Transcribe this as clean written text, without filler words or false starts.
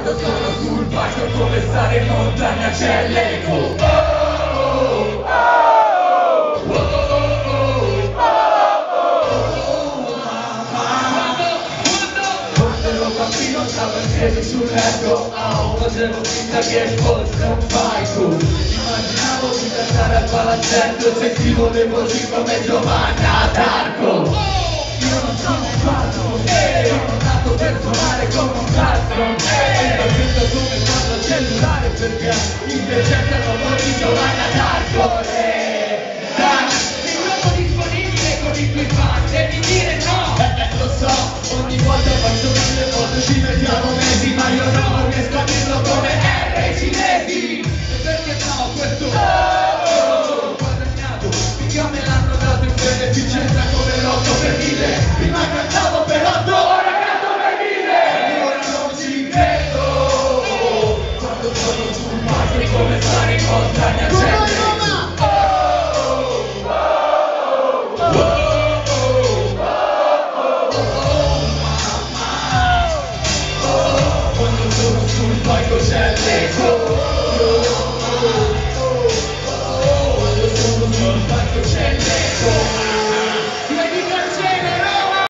quando sono sul palco come stare in montagna c'è l'eco. Quando ero bambino stavo in piedi sul letto, facevo finta che fosse un fight. Immaginavo di cantare al palazzetto e sentivo le voci come Giovanna d'Arco. Io non sono un falso, sono nato per suonare come un castro. E ho detto come quando al cellulare perché